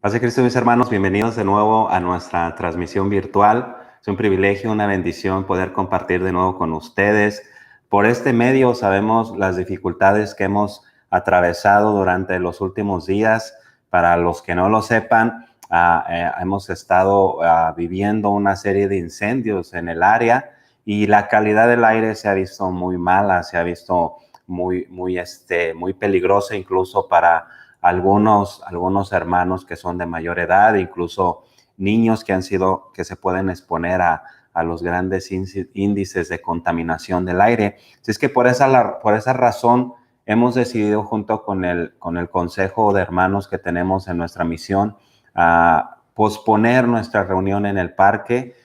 Paz de Cristo, mis hermanos, bienvenidos de nuevo a nuestra transmisión virtual. Es un privilegio, una bendición poder compartir de nuevo con ustedes. Por este medio sabemos las dificultades que hemos atravesado durante los últimos días. Para los que no lo sepan, hemos estado viviendo una serie de incendios en el área y la calidad del aire se ha visto muy mala, se ha visto muy peligrosa incluso para algunos hermanos que son de mayor edad, incluso niños que se pueden exponer a los grandes índices de contaminación del aire. Así es que por esa razón hemos decidido junto con el consejo de hermanos que tenemos en nuestra misión posponer nuestra reunión en el parque.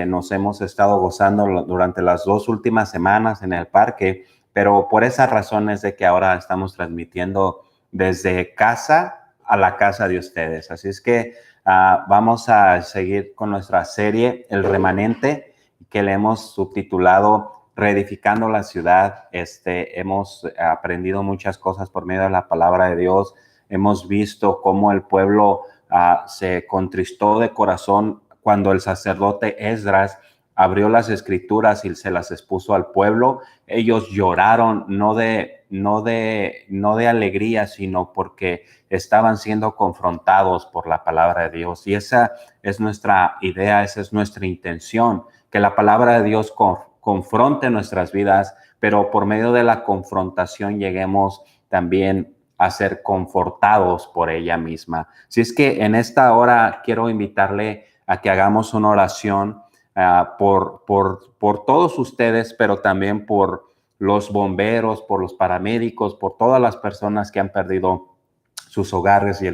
Nos hemos estado gozando durante las 2 últimas semanas en el parque, pero por esa razón es de que ahora estamos transmitiendo desde casa a la casa de ustedes. Así es que vamos a seguir con nuestra serie El Remanente, que le hemos subtitulado Reedificando la Ciudad. Hemos aprendido muchas cosas por medio de la palabra de Dios. Hemos visto cómo el pueblo se contristó de corazón cuando el sacerdote Esdras abrió las escrituras y se las expuso al pueblo. Ellos lloraron no de alegría, sino porque estaban siendo confrontados por la palabra de Dios. Y esa es nuestra idea, esa es nuestra intención, que la palabra de Dios confronte nuestras vidas, pero por medio de la confrontación lleguemos también a ser confortados por ella misma. Si es que en esta hora quiero invitarle a que hagamos una oración por todos ustedes, pero también por los bomberos, por los paramédicos, por todas las personas que han perdido sus hogares y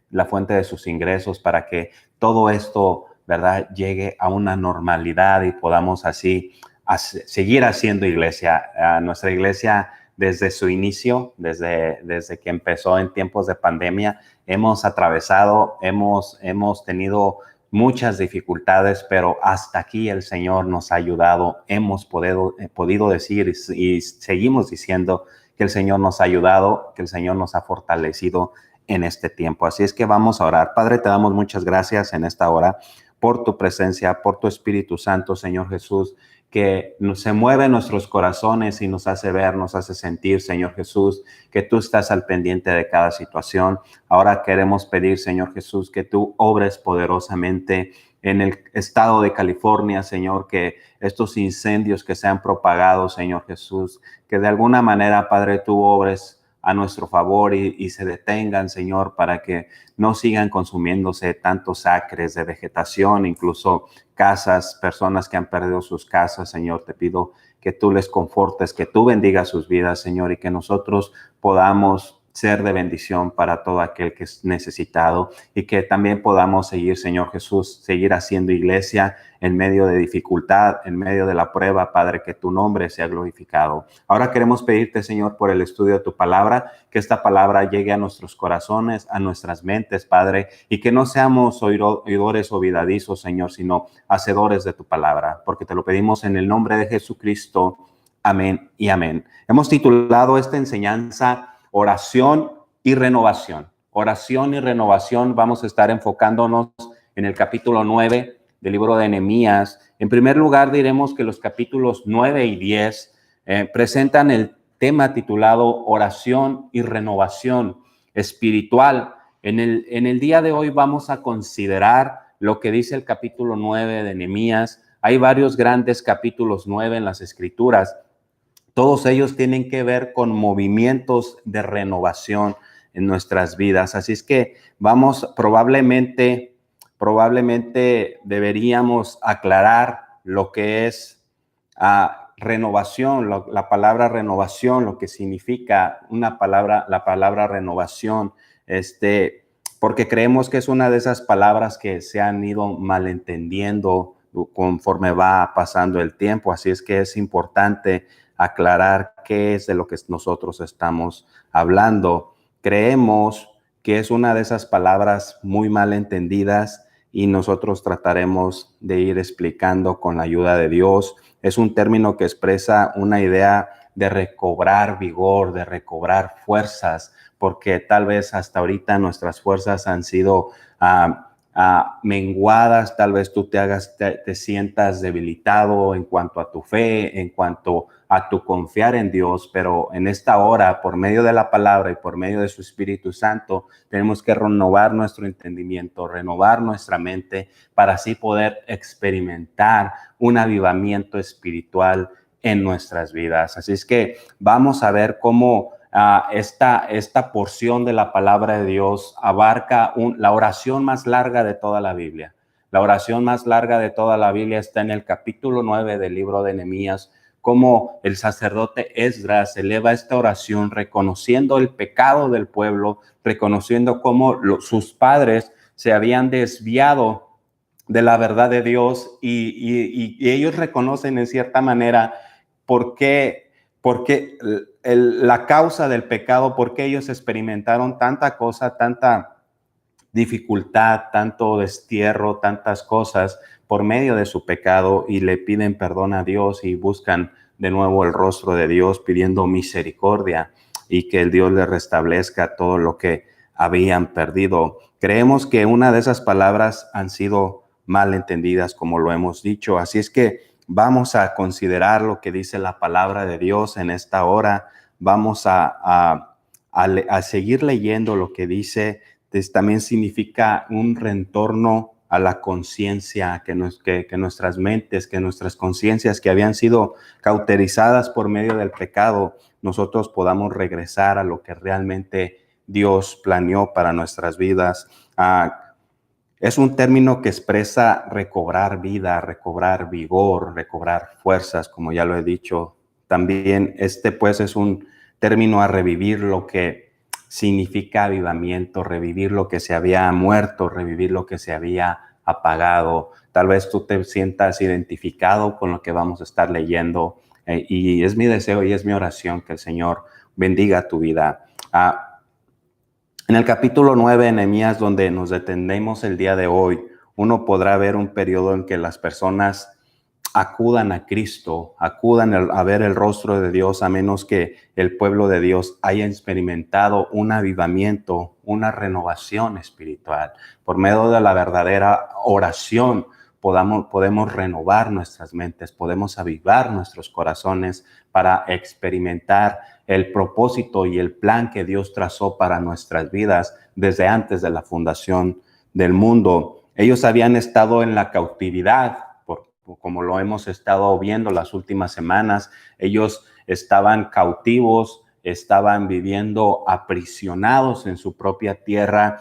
la fuente de sus ingresos, para que todo esto, ¿verdad?, llegue a una normalidad y podamos así seguir haciendo iglesia. Nuestra iglesia, desde su inicio, desde que empezó en tiempos de pandemia, hemos atravesado, hemos tenido muchas dificultades, pero hasta aquí el Señor nos ha ayudado. Hemos podido decir y seguimos diciendo que el Señor nos ha ayudado, que el Señor nos ha fortalecido en este tiempo. Así es que vamos a orar. Padre, te damos muchas gracias en esta hora por tu presencia, por tu Espíritu Santo, Señor Jesús, que se mueve en nuestros corazones y nos hace ver, nos hace sentir, Señor Jesús, que tú estás al pendiente de cada situación. Ahora queremos pedir, Señor Jesús, que tú obres poderosamente en el estado de California, Señor, que estos incendios que se han propagado, Señor Jesús, que de alguna manera, Padre, tú obres a nuestro favor y se detengan, Señor, para que no sigan consumiéndose tantos acres de vegetación, incluso casas, personas que han perdido sus casas. Señor, te pido que tú les confortes, que tú bendigas sus vidas, Señor, y que nosotros podamos ser de bendición para todo aquel que es necesitado, y que también podamos seguir, Señor Jesús, seguir haciendo iglesia en medio de dificultad, en medio de la prueba, Padre, que tu nombre sea glorificado. Ahora queremos pedirte, Señor, por el estudio de tu palabra, que esta palabra llegue a nuestros corazones, a nuestras mentes, Padre, y que no seamos oidores olvidadizos, Señor, sino hacedores de tu palabra, porque te lo pedimos en el nombre de Jesucristo. Amén y amén. Hemos titulado esta enseñanza Oración y Renovación. Oración y renovación. Vamos a estar enfocándonos en el capítulo 9 del libro de Nehemías. En primer lugar, diremos que los capítulos 9 y 10 presentan el tema titulado Oración y Renovación Espiritual. En el día de hoy vamos a considerar lo que dice el capítulo 9 de Nehemías. Hay varios grandes capítulos 9 en las Escrituras. Todos ellos tienen que ver con movimientos de renovación en nuestras vidas. Así es que probablemente deberíamos aclarar lo que es renovación, la palabra renovación, lo que significa la palabra renovación, porque creemos que es una de esas palabras que se han ido malentendiendo conforme va pasando el tiempo. Así es que es importante aclarar qué es de lo que nosotros estamos hablando. Creemos que es una de esas palabras muy mal entendidas y nosotros trataremos de ir explicando con la ayuda de Dios. Es un término que expresa una idea de recobrar vigor, de recobrar fuerzas, porque tal vez hasta ahorita nuestras fuerzas han sido menguadas. Tal vez tú te sientas debilitado en cuanto a tu fe, en cuanto a tu confiar en Dios, pero en esta hora, por medio de la palabra y por medio de su Espíritu Santo, tenemos que renovar nuestro entendimiento, renovar nuestra mente para así poder experimentar un avivamiento espiritual en nuestras vidas. Así es que vamos a ver cómo esta porción de la palabra de Dios abarca la oración más larga de toda la Biblia. La oración más larga de toda la Biblia está en el capítulo 9 del libro de Nehemías, cómo el sacerdote Esdras eleva esta oración reconociendo el pecado del pueblo, reconociendo cómo sus padres se habían desviado de la verdad de Dios y ellos reconocen en cierta manera por qué la causa del pecado, por qué ellos experimentaron tanta cosa, tanta dificultad, tanto destierro, tantas cosas por medio de su pecado, y le piden perdón a Dios y buscan de nuevo el rostro de Dios pidiendo misericordia y que el Dios les restablezca todo lo que habían perdido. Creemos que una de esas palabras han sido mal entendidas, como lo hemos dicho. Así es que vamos a considerar lo que dice la palabra de Dios en esta hora. Vamos a seguir leyendo lo que dice. También significa un retorno a la conciencia, que nuestras mentes, que nuestras conciencias que habían sido cauterizadas por medio del pecado, nosotros podamos regresar a lo que realmente Dios planeó para nuestras vidas. Es un término que expresa recobrar vida, recobrar vigor, recobrar fuerzas, como ya lo he dicho. También pues es un término a revivir lo que significa avivamiento, revivir lo que se había muerto, revivir lo que se había apagado. Tal vez tú te sientas identificado con lo que vamos a estar leyendo, y es mi deseo y es mi oración que el Señor bendiga tu vida. En el capítulo 9 de Nehemías, donde nos detenemos el día de hoy, uno podrá ver un periodo en que las personas acudan a Cristo, acudan a ver el rostro de Dios, a menos que el pueblo de Dios haya experimentado un avivamiento, una renovación espiritual. Por medio de la verdadera oración podemos renovar nuestras mentes, podemos avivar nuestros corazones para experimentar el propósito y el plan que Dios trazó para nuestras vidas desde antes de la fundación del mundo. Ellos habían estado en la cautividad, como lo hemos estado viendo las últimas semanas. Ellos estaban cautivos, estaban viviendo aprisionados en su propia tierra.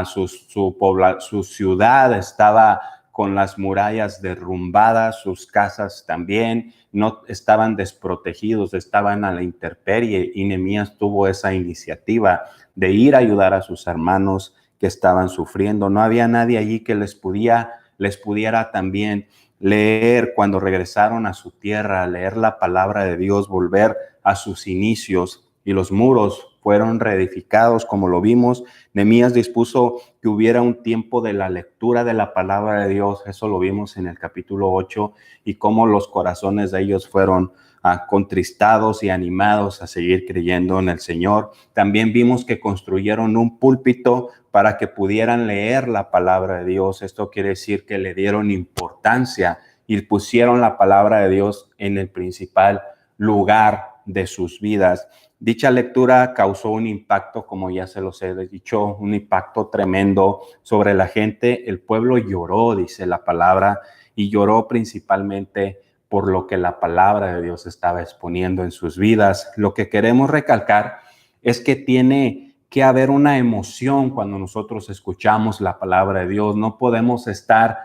Su ciudad estaba con las murallas derrumbadas, sus casas también, no estaban desprotegidos, estaban a la intemperie, y Nehemías tuvo esa iniciativa de ir a ayudar a sus hermanos que estaban sufriendo. No había nadie allí que les pudiera también leer cuando regresaron a su tierra, leer la palabra de Dios, volver a sus inicios, y los muros fueron reedificados, como lo vimos. Nehemías dispuso que hubiera un tiempo de la lectura de la palabra de Dios. Eso lo vimos en el capítulo 8, y cómo los corazones de ellos fueron contristados y animados a seguir creyendo en el Señor. También vimos que construyeron un púlpito para que pudieran leer la palabra de Dios. Esto quiere decir que le dieron importancia y pusieron la palabra de Dios en el principal lugar de sus vidas. Dicha lectura causó un impacto, como ya se los he dicho, un impacto tremendo sobre la gente. El pueblo lloró, dice la palabra, y lloró principalmente por lo que la palabra de Dios estaba exponiendo en sus vidas. Lo que queremos recalcar es que tiene que haber una emoción cuando nosotros escuchamos la palabra de Dios. No podemos estar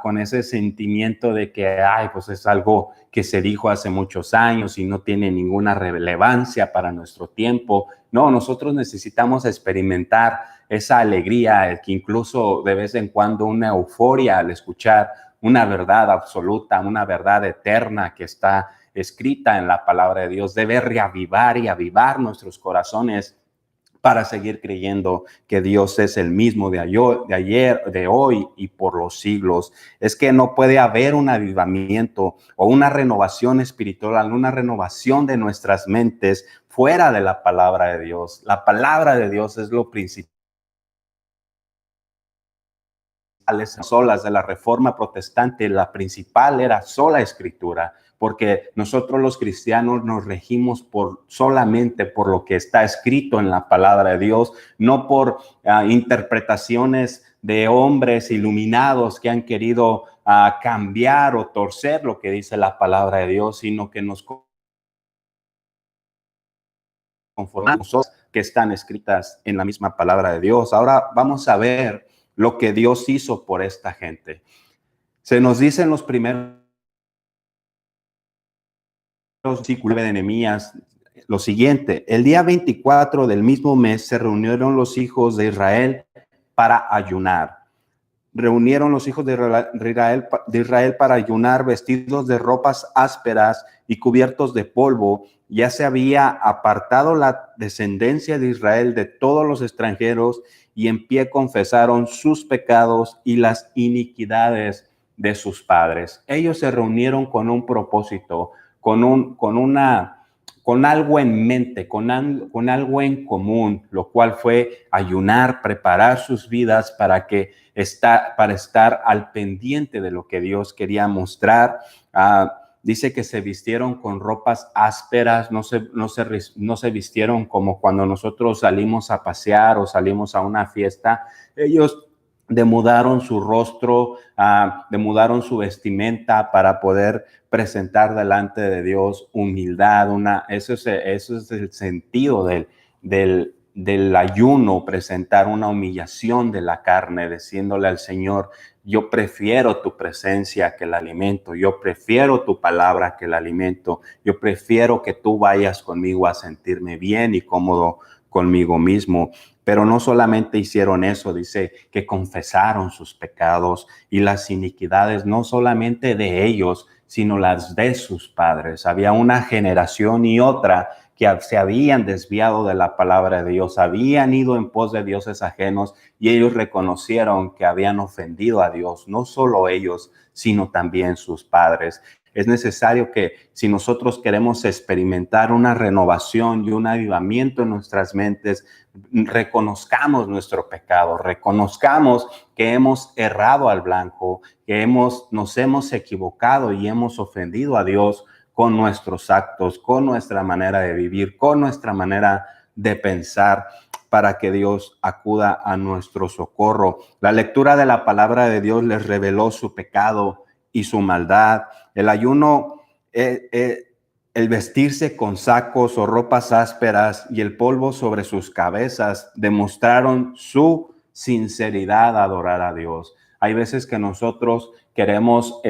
con ese sentimiento de que, pues es algo que se dijo hace muchos años y no tiene ninguna relevancia para nuestro tiempo. No, nosotros necesitamos experimentar esa alegría, que incluso de vez en cuando una euforia al escuchar una verdad absoluta, una verdad eterna que está escrita en la palabra de Dios. Debe reavivar y avivar nuestros corazones para seguir creyendo que Dios es el mismo de ayer, de hoy y por los siglos. Es que no puede haber un avivamiento o una renovación espiritual, una renovación de nuestras mentes fuera de la palabra de Dios. La palabra de Dios es lo principal. Solas de la Reforma Protestante, la principal era sola escritura, porque nosotros los cristianos nos regimos solamente por lo que está escrito en la palabra de Dios, no por interpretaciones de hombres iluminados que han querido cambiar o torcer lo que dice la palabra de Dios, sino que nos conformamos que están escritas en la misma palabra de Dios. Ahora vamos a ver lo que Dios hizo por esta gente. Se nos dice en los primeros versículos de Nehemías lo siguiente: el día 24 del mismo mes se reunieron los hijos de Israel para ayunar. Reunieron los hijos de Israel para ayunar, vestidos de ropas ásperas y cubiertos de polvo. Ya se había apartado la descendencia de Israel de todos los extranjeros, y en pie confesaron sus pecados y las iniquidades de sus padres. Ellos se reunieron con un propósito, con algo en mente, con algo en común, lo cual fue ayunar, preparar sus vidas para estar al pendiente de lo que Dios quería mostrar. Dice que se vistieron con ropas ásperas, no se vistieron como cuando nosotros salimos a pasear o salimos a una fiesta. Ellos demudaron su rostro, demudaron su vestimenta para poder presentar delante de Dios humildad. Eso es el sentido del ayuno, presentar una humillación de la carne, diciéndole al Señor: yo prefiero tu presencia que el alimento, yo prefiero tu palabra que el alimento, yo prefiero que tú vayas conmigo a sentirme bien y cómodo conmigo mismo. Pero no solamente hicieron eso, dice que confesaron sus pecados y las iniquidades, no solamente de ellos, sino las de sus padres. Había una generación y otra que se habían desviado de la palabra de Dios, habían ido en pos de dioses ajenos, y ellos reconocieron que habían ofendido a Dios, no solo ellos, sino también sus padres. Es necesario que, si nosotros queremos experimentar una renovación y un avivamiento en nuestras mentes, reconozcamos nuestro pecado, reconozcamos que hemos errado al blanco, que nos hemos equivocado y hemos ofendido a Dios con nuestros actos, con nuestra manera de vivir, con nuestra manera de pensar, para que Dios acuda a nuestro socorro. La lectura de la palabra de Dios les reveló su pecado y su maldad. El ayuno, el vestirse con sacos o ropas ásperas y el polvo sobre sus cabezas demostraron su sinceridad a adorar a Dios. Hay veces que nosotros queremos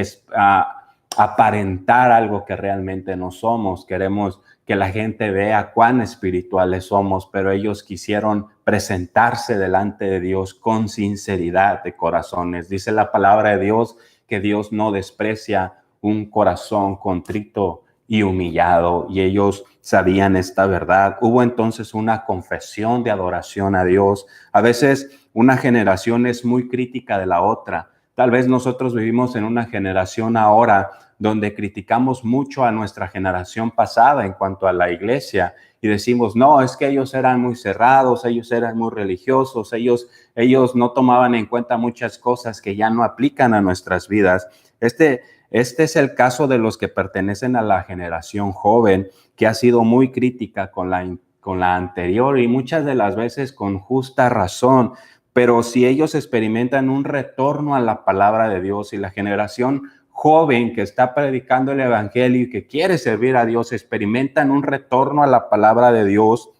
aparentar algo que realmente no somos. Queremos que la gente vea cuán espirituales somos, pero ellos quisieron presentarse delante de Dios con sinceridad de corazones. Dice la palabra de Dios que Dios no desprecia un corazón contrito y humillado, y ellos sabían esta verdad. Hubo entonces una confesión de adoración a Dios. A veces una generación es muy crítica de la otra. Tal vez nosotros vivimos en una generación ahora donde criticamos mucho a nuestra generación pasada en cuanto a la iglesia, y decimos: no, es que ellos eran muy cerrados, ellos eran muy religiosos, ellos no tomaban en cuenta muchas cosas que ya no aplican a nuestras vidas. Este es el caso de los que pertenecen a la generación joven, que ha sido muy crítica con la anterior, y muchas de las veces con justa razón. Pero si ellos experimentan un retorno a la palabra de Dios, y la generación joven que está predicando el evangelio y que quiere servir a Dios experimentan un retorno a la palabra de Dios,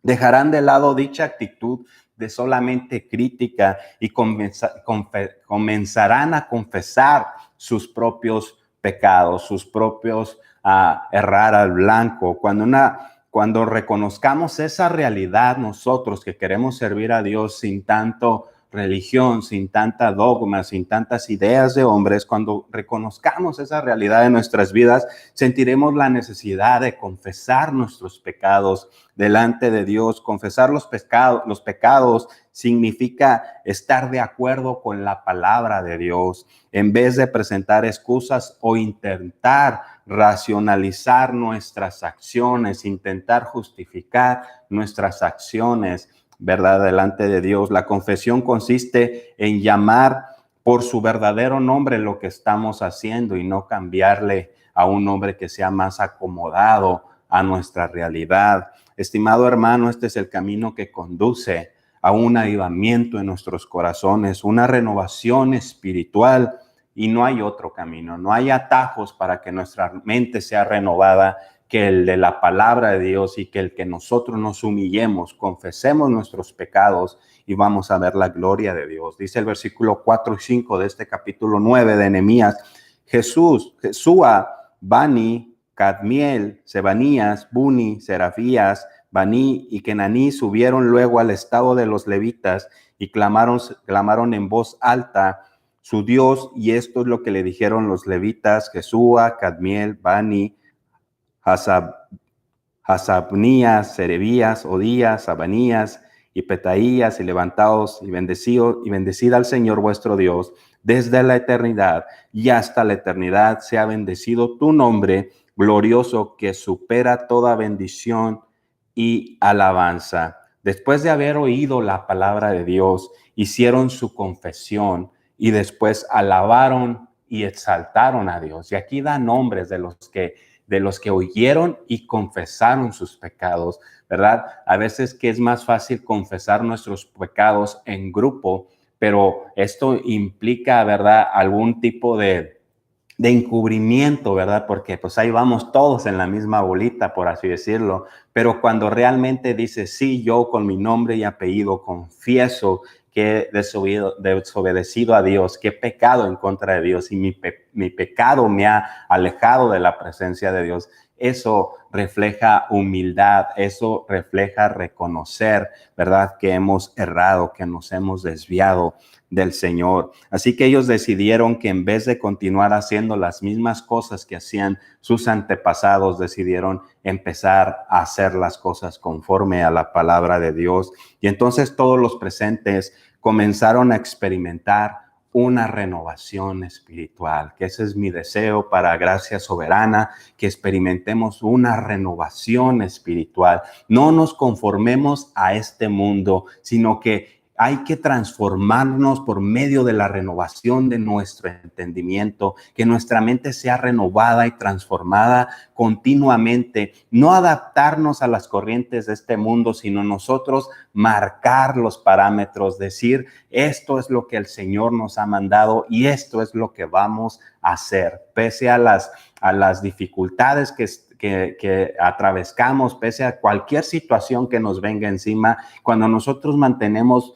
dejarán de lado dicha actitud de solamente crítica y comenzarán a confesar sus propios pecados, sus propios errar al blanco. Cuando reconozcamos esa realidad, nosotros que queremos servir a Dios sin tanto religión, sin tanta dogma, sin tantas ideas de hombres, cuando reconozcamos esa realidad de nuestras vidas, sentiremos la necesidad de confesar nuestros pecados delante de Dios. Confesar los pecados significa estar de acuerdo con la palabra de Dios, en vez de presentar excusas o intentar racionalizar nuestras acciones, intentar justificar nuestras acciones, ¿verdad? Delante de Dios. La confesión consiste en llamar por su verdadero nombre lo que estamos haciendo y no cambiarle a un nombre que sea más acomodado a nuestra realidad. Estimado hermano, este es el camino que conduce a un avivamiento en nuestros corazones, una renovación espiritual, y no hay otro camino, no hay atajos para que nuestra mente sea renovada que el de la palabra de Dios, y que el que nosotros nos humillemos, confesemos nuestros pecados y vamos a ver la gloria de Dios. Dice el versículo 4 y 5 de este capítulo 9 de Nehemías: Jesúa, Bani, Cadmiel, Sebanías, Buni, Serafías, Bani y Kenaní subieron luego al estado de los levitas y clamaron en voz alta su Dios, y esto es lo que le dijeron los levitas: Jesúa, Cadmiel, Bani, Hasabnías, Serebías, Odías, Sabanías y Petaías, y levantaos y bendecid al Señor vuestro Dios desde la eternidad y hasta la eternidad. Sea bendecido tu nombre glorioso, que supera toda bendición y alabanza. Después de haber oído la palabra de Dios, hicieron su confesión y después alabaron y exaltaron a Dios. Y aquí da nombres de los que oyeron y confesaron sus pecados, ¿verdad? A veces que es más fácil confesar nuestros pecados en grupo, pero esto implica, ¿verdad?, algún tipo de encubrimiento, ¿verdad? Porque pues ahí vamos todos en la misma bolita, por así decirlo. Pero cuando realmente dices: sí, yo con mi nombre y apellido confieso que he desobedecido a Dios, que he pecado en contra de Dios, y mi pecado me ha alejado de la presencia de Dios. Eso refleja humildad, eso refleja reconocer, ¿verdad?, que hemos errado, que nos hemos desviado del Señor. Así que ellos decidieron que en vez de continuar haciendo las mismas cosas que hacían sus antepasados, decidieron empezar a hacer las cosas conforme a la palabra de Dios. Y entonces todos los presentes comenzaron a experimentar una renovación espiritual, que ese es mi deseo para Gracia Soberana, que experimentemos una renovación espiritual. No nos conformemos a este mundo, sino que hay que transformarnos por medio de la renovación de nuestro entendimiento, que nuestra mente sea renovada y transformada continuamente. No adaptarnos a las corrientes de este mundo, sino nosotros marcar los parámetros, decir: esto es lo que el Señor nos ha mandado y esto es lo que vamos a hacer, pese a las dificultades que atravesamos, pese a cualquier situación que nos venga encima. Cuando nosotros mantenemos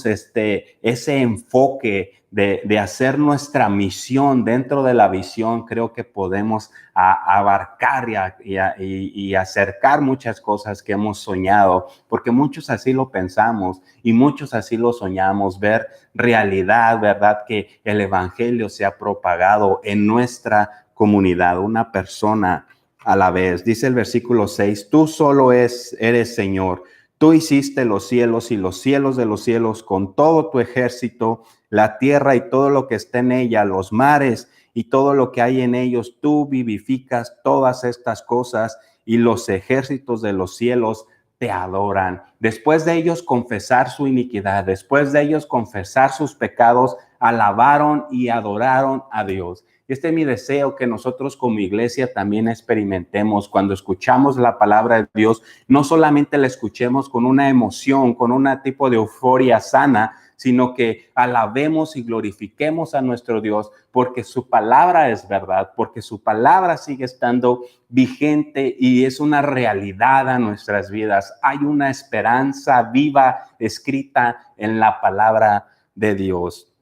ese enfoque de hacer nuestra misión dentro de la visión, creo que podemos abarcar y acercar muchas cosas que hemos soñado, porque muchos así lo pensamos y muchos así lo soñamos, ver realidad, ¿verdad?, que el evangelio se ha propagado en nuestra comunidad, una persona a la vez. Dice el versículo 6: tú solo eres Señor. Tú hiciste los cielos y los cielos de los cielos con todo tu ejército, la tierra y todo lo que está en ella, los mares y todo lo que hay en ellos. Tú vivificas todas estas cosas y los ejércitos de los cielos te adoran. Después de ellos confesar su iniquidad, después de ellos confesar sus pecados, alabaron y adoraron a Dios. Este es mi deseo, que nosotros como iglesia también experimentemos cuando escuchamos la palabra de Dios. No solamente la escuchemos con una emoción, con un tipo de euforia sana, sino que alabemos y glorifiquemos a nuestro Dios, porque su palabra es verdad, porque su palabra sigue estando vigente y es una realidad a nuestras vidas. Hay una esperanza viva escrita en la palabra de Dios.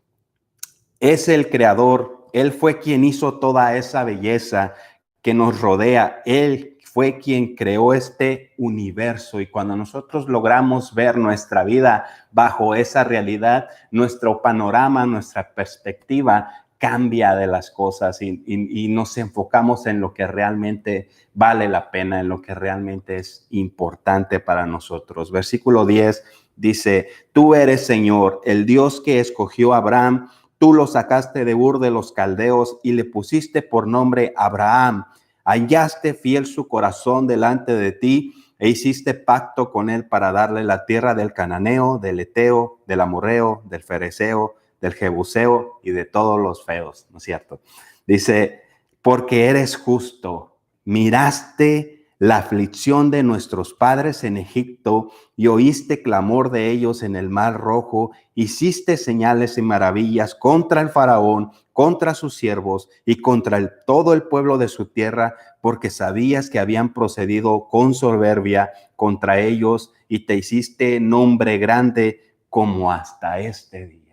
Es el creador. Él fue quien hizo toda esa belleza que nos rodea. Él fue quien creó este universo, y cuando nosotros logramos ver nuestra vida bajo esa realidad, nuestro panorama, nuestra perspectiva cambia de las cosas y nos enfocamos en lo que realmente vale la pena, en lo que realmente es importante para nosotros. Versículo 10 dice: tú eres, Señor, el Dios que escogió a Abraham. Tú lo sacaste de Ur de los Caldeos y le pusiste por nombre Abraham. Hallaste fiel su corazón delante de ti e hiciste pacto con él para darle la tierra del Cananeo, del Eteo, del Amorreo, del Fereceo, del Jebuseo y de todos los feos, ¿no es cierto? Dice: porque eres justo, miraste la aflicción de nuestros padres en Egipto y oíste clamor de ellos en el Mar Rojo, hiciste señales y maravillas contra el faraón, contra sus siervos y contra todo el pueblo de su tierra, porque sabías que habían procedido con soberbia contra ellos y te hiciste nombre grande como hasta este día.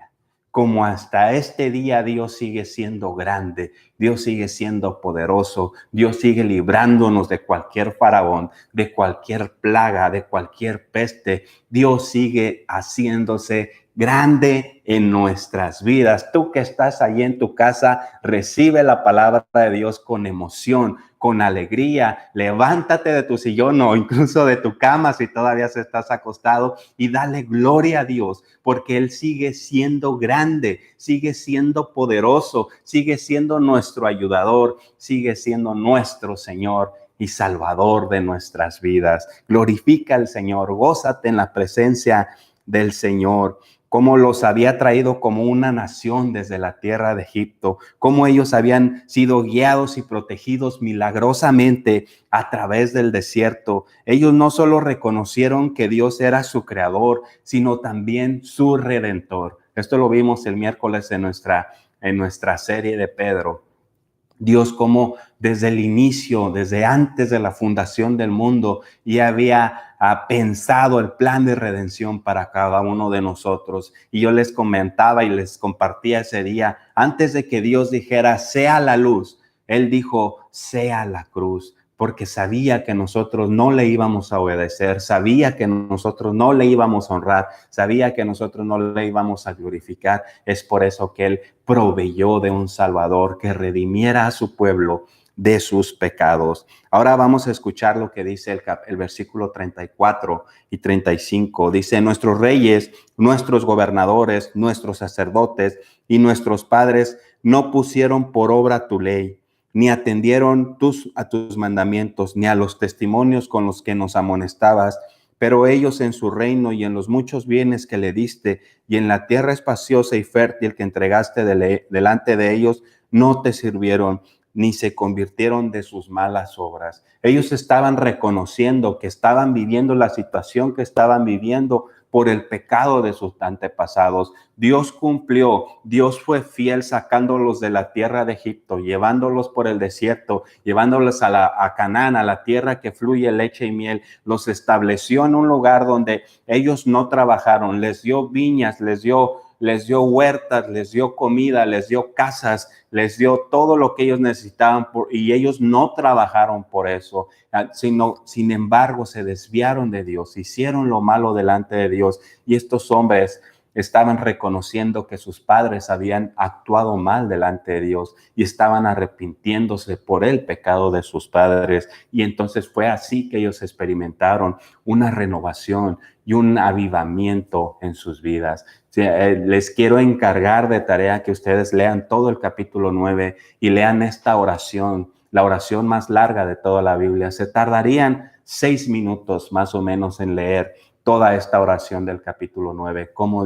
Como hasta este día Dios sigue siendo grande, Dios sigue siendo poderoso, Dios sigue librándonos de cualquier faraón, de cualquier plaga, de cualquier peste. Dios sigue haciéndose grande en nuestras vidas. Tú que estás allí en tu casa, recibe la palabra de Dios con emoción, con alegría. Levántate de tu sillón o incluso de tu cama si todavía estás acostado y dale gloria a Dios, porque Él sigue siendo grande, sigue siendo poderoso, sigue siendo nuestro ayudador, sigue siendo nuestro Señor y Salvador de nuestras vidas. Glorifica al Señor, gózate en la presencia del Señor. Cómo los había traído como una nación desde la tierra de Egipto, cómo ellos habían sido guiados y protegidos milagrosamente a través del desierto. Ellos no solo reconocieron que Dios era su creador, sino también su redentor. Esto lo vimos el miércoles en nuestra serie de Pedro. Dios, como desde el inicio, desde antes de la fundación del mundo, ya había pensado el plan de redención para cada uno de nosotros. Y yo les comentaba y les compartía ese día, antes de que Dios dijera, sea la luz, Él dijo, sea la cruz, porque sabía que nosotros no le íbamos a obedecer, sabía que nosotros no le íbamos a honrar, sabía que nosotros no le íbamos a glorificar. Es por eso que Él proveyó de un Salvador que redimiera a su pueblo de sus pecados. Ahora vamos a escuchar lo que dice el versículo 34 y 35. Dice: nuestros reyes, nuestros gobernadores, nuestros sacerdotes y nuestros padres no pusieron por obra tu ley, ni atendieron a tus mandamientos, ni a los testimonios con los que nos amonestabas. Pero ellos en su reino y en los muchos bienes que le diste y en la tierra espaciosa y fértil que entregaste delante de ellos, no te sirvieron, ni se convirtieron de sus malas obras. Ellos estaban reconociendo que estaban viviendo la situación que estaban viviendo por el pecado de sus antepasados. Dios cumplió, Dios fue fiel sacándolos de la tierra de Egipto, llevándolos por el desierto, llevándolos a Canaán, a la tierra que fluye leche y miel. Los estableció en un lugar donde ellos no trabajaron, les dio viñas, les dio huertas, les dio comida, les dio casas, les dio todo lo que ellos necesitaban y ellos no trabajaron por eso, sino, sin embargo, se desviaron de Dios, hicieron lo malo delante de Dios, y estos hombres estaban reconociendo que sus padres habían actuado mal delante de Dios y estaban arrepintiéndose por el pecado de sus padres. Y entonces fue así que ellos experimentaron una renovación y un avivamiento en sus vidas. Les quiero encargar de tarea que ustedes lean todo el capítulo 9 y lean esta oración, la oración más larga de toda la Biblia. Se tardarían 6 minutos más o menos en leer toda esta oración del capítulo 9, cómo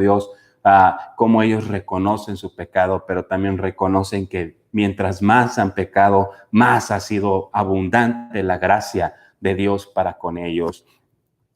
cómo ellos reconocen su pecado, pero también reconocen que mientras más han pecado, más ha sido abundante la gracia de Dios para con ellos.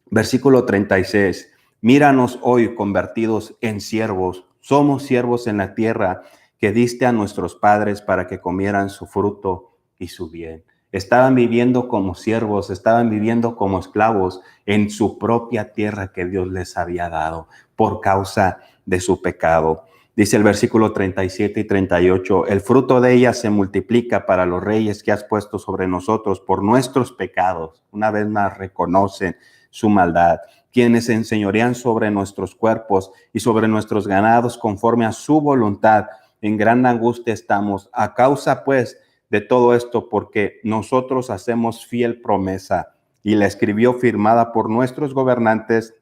Versículo 36. Míranos hoy convertidos en siervos. Somos siervos en la tierra que diste a nuestros padres para que comieran su fruto y su bien. Estaban viviendo como siervos, estaban viviendo como esclavos en su propia tierra que Dios les había dado por causa de su pecado. Dice el versículo 37 y 38, el fruto de ella se multiplica para los reyes que has puesto sobre nosotros por nuestros pecados. Una vez más reconocen su maldad, quienes se enseñorean sobre nuestros cuerpos y sobre nuestros ganados conforme a su voluntad. En gran angustia estamos a causa pues de todo esto, porque nosotros hacemos fiel promesa, y la escribió firmada por nuestros gobernantes,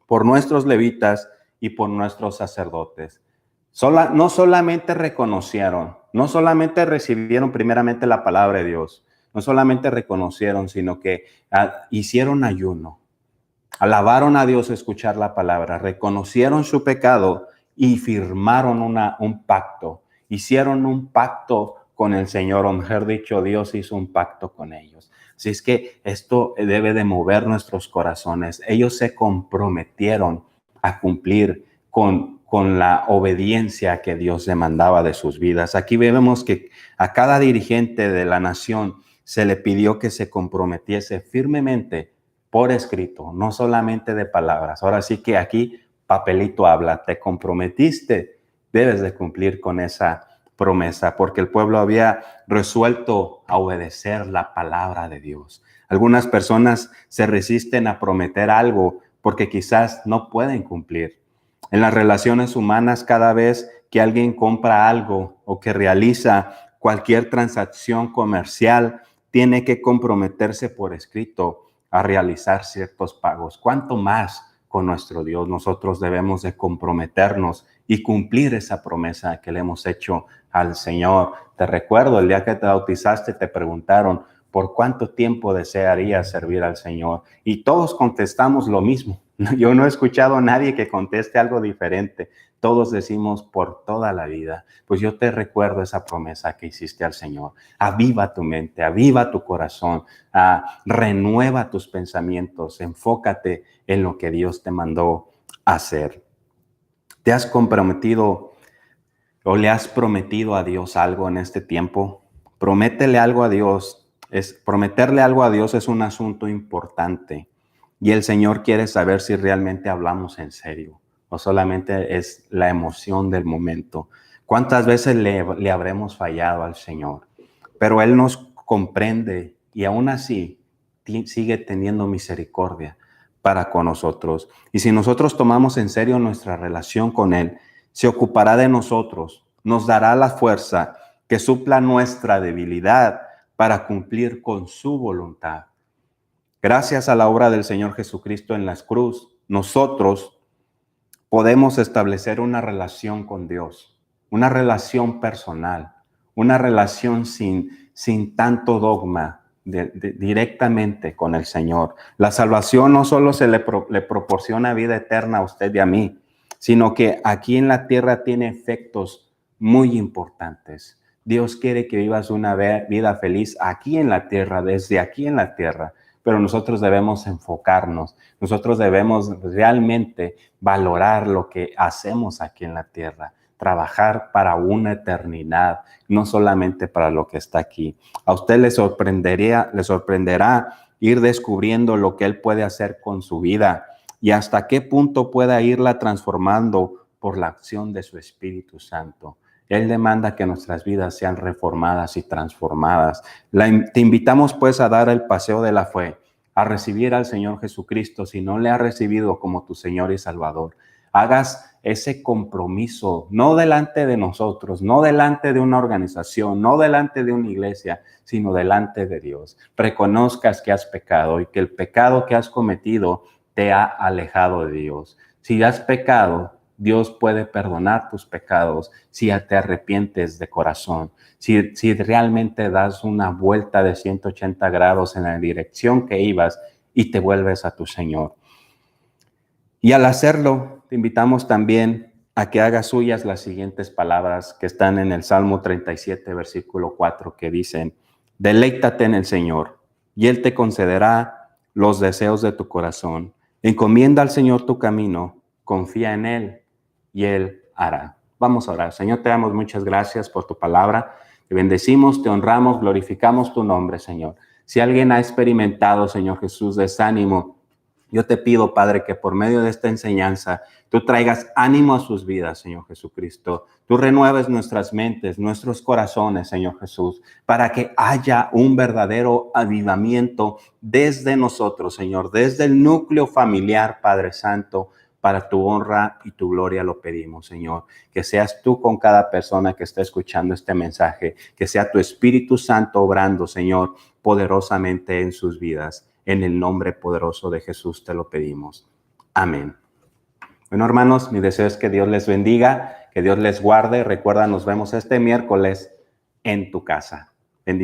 por nuestros levitas y por nuestros sacerdotes. No solamente reconocieron, no solamente recibieron primeramente la palabra de Dios, no solamente reconocieron, sino que hicieron ayuno, alabaron a Dios escuchar la palabra, reconocieron su pecado y firmaron un pacto, hicieron un pacto con el Señor, o mejor dicho, Dios hizo un pacto con ellos. Así es que esto debe de mover nuestros corazones. Ellos se comprometieron a cumplir con la obediencia que Dios demandaba de sus vidas. Aquí vemos que a cada dirigente de la nación se le pidió que se comprometiese firmemente por escrito, no solamente de palabras. Ahora sí que aquí papelito habla, te comprometiste, debes de cumplir con esa promesa, porque el pueblo había resuelto a obedecer la palabra de Dios. Algunas personas se resisten a prometer algo porque quizás no pueden cumplir. En las relaciones humanas, cada vez que alguien compra algo o que realiza cualquier transacción comercial, tiene que comprometerse por escrito a realizar ciertos pagos. ¿Cuánto más con nuestro Dios? Nosotros debemos de comprometernos y cumplir esa promesa que le hemos hecho al Señor. Te recuerdo, el día que te bautizaste te preguntaron, ¿por cuánto tiempo desearías servir al Señor? Y todos contestamos lo mismo. Yo no he escuchado a nadie que conteste algo diferente. Todos decimos por toda la vida. Pues yo te recuerdo esa promesa que hiciste al Señor. Aviva tu mente, aviva tu corazón, renueva tus pensamientos, enfócate en lo que Dios te mandó hacer. ¿Te has comprometido o le has prometido a Dios algo en este tiempo? Prométele algo a Dios. Prometerle algo a Dios es un asunto importante. Y el Señor quiere saber si realmente hablamos en serio o solamente es la emoción del momento. ¿Cuántas veces le habremos fallado al Señor? Pero Él nos comprende y aún así sigue teniendo misericordia para con nosotros. Y si nosotros tomamos en serio nuestra relación con Él, se ocupará de nosotros, nos dará la fuerza que supla nuestra debilidad para cumplir con su voluntad. Gracias a la obra del Señor Jesucristo en la cruz, nosotros podemos establecer una relación con Dios, una relación personal, una relación sin tanto dogma, directamente con el Señor. La salvación no solo le proporciona vida eterna a usted y a mí, sino que aquí en la tierra tiene efectos muy importantes. Dios quiere que vivas una vida feliz aquí en la tierra, desde aquí en la tierra. Pero nosotros debemos enfocarnos, nosotros debemos realmente valorar lo que hacemos aquí en la tierra, trabajar para una eternidad, no solamente para lo que está aquí. A usted le sorprenderá ir descubriendo lo que Él puede hacer con su vida y hasta qué punto pueda irla transformando por la acción de su Espíritu Santo. Él demanda que nuestras vidas sean reformadas y transformadas. Te invitamos pues a dar el paseo de la fe, a recibir al Señor Jesucristo si no le has recibido como tu Señor y Salvador. Hagas ese compromiso, no delante de nosotros, no delante de una organización, no delante de una iglesia, sino delante de Dios. Reconozcas que has pecado y que el pecado que has cometido te ha alejado de Dios. Si has pecado, Dios puede perdonar tus pecados si te arrepientes de corazón, si realmente das una vuelta de 180 grados en la dirección que ibas y te vuelves a tu Señor. Y al hacerlo, te invitamos también a que hagas suyas las siguientes palabras que están en el Salmo 37, versículo 4, que dicen: deleítate en el Señor, y Él te concederá los deseos de tu corazón. Encomienda al Señor tu camino, confía en Él, y Él hará. Vamos a orar. Señor, te damos muchas gracias por tu palabra. Te bendecimos, te honramos, glorificamos tu nombre, Señor. Si alguien ha experimentado, Señor Jesús, desánimo, Yo te pido, Padre, que por medio de esta enseñanza tú traigas ánimo a sus vidas, Señor Jesucristo. Tú renueves nuestras mentes, nuestros corazones, Señor Jesús, para que haya un verdadero avivamiento desde nosotros, Señor, desde el núcleo familiar, Padre Santo. Para tu honra y tu gloria lo pedimos, Señor. Que seas tú con cada persona que está escuchando este mensaje. Que sea tu Espíritu Santo obrando, Señor, poderosamente en sus vidas. En el nombre poderoso de Jesús te lo pedimos. Amén. Bueno, hermanos, mi deseo es que Dios les bendiga, que Dios les guarde. Recuerda, nos vemos este miércoles en tu casa.